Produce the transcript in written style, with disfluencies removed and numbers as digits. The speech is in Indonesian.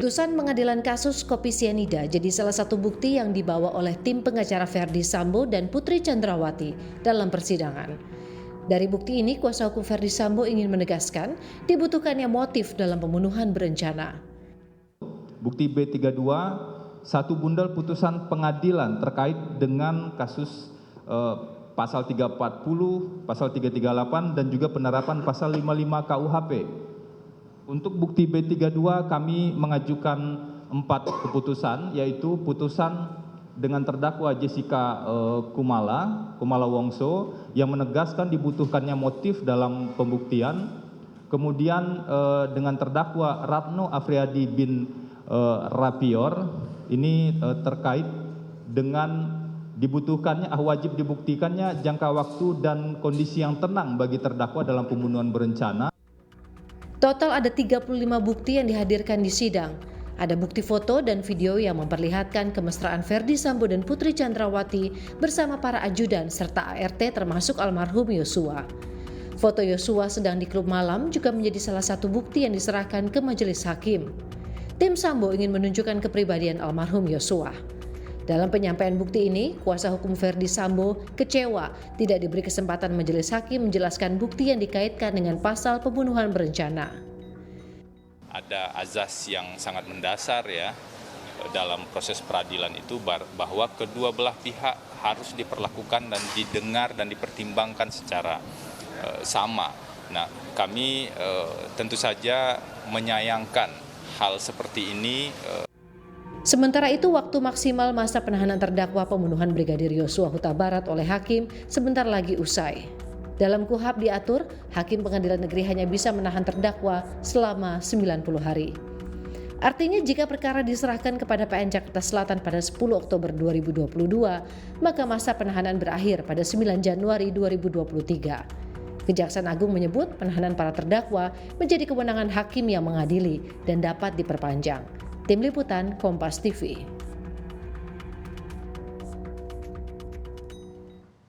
Putusan pengadilan kasus kopi sianida jadi salah satu bukti yang dibawa oleh tim pengacara Ferdy Sambo dan Putri Chandrawati dalam persidangan. Dari bukti ini, kuasa hukum Ferdy Sambo ingin menegaskan dibutuhkannya motif dalam pembunuhan berencana. Bukti B32, satu bundel putusan pengadilan terkait dengan kasus pasal 340, pasal 338 dan juga penerapan pasal 55 KUHP. Untuk bukti B32 kami mengajukan 4 keputusan, yaitu putusan dengan terdakwa Jessica Kumala Wongso yang menegaskan dibutuhkannya motif dalam pembuktian. Kemudian dengan terdakwa Ratno Afriyadi bin Rapior, ini terkait dengan dibutuhkannya wajib dibuktikannya jangka waktu dan kondisi yang tenang bagi terdakwa dalam pembunuhan berencana. Total ada 35 bukti yang dihadirkan di sidang. Ada bukti foto dan video yang memperlihatkan kemesraan Ferdy Sambo dan Putri Chandrawati bersama para ajudan serta ART termasuk almarhum Yosua. Foto Yosua sedang di klub malam juga menjadi salah satu bukti yang diserahkan ke majelis hakim. Tim Sambo ingin menunjukkan kepribadian almarhum Yosua. Dalam penyampaian bukti ini, kuasa hukum Ferdy Sambo kecewa tidak diberi kesempatan majelis hakim menjelaskan bukti yang dikaitkan dengan pasal pembunuhan berencana. Ada azas yang sangat mendasar ya dalam proses peradilan itu bahwa kedua belah pihak harus diperlakukan dan didengar dan dipertimbangkan secara sama. Nah, kami tentu saja menyayangkan hal seperti ini. Sementara itu, waktu maksimal masa penahanan terdakwa pembunuhan Brigadir Yosua Huta Barat oleh hakim sebentar lagi usai. Dalam KUHP diatur, hakim pengadilan negeri hanya bisa menahan terdakwa selama 90 hari. Artinya jika perkara diserahkan kepada PN Jakarta Selatan pada 10 Oktober 2022, maka masa penahanan berakhir pada 9 Januari 2023. Kejaksaan Agung menyebut penahanan para terdakwa menjadi kewenangan hakim yang mengadili dan dapat diperpanjang. Tim Liputan Kompas TV.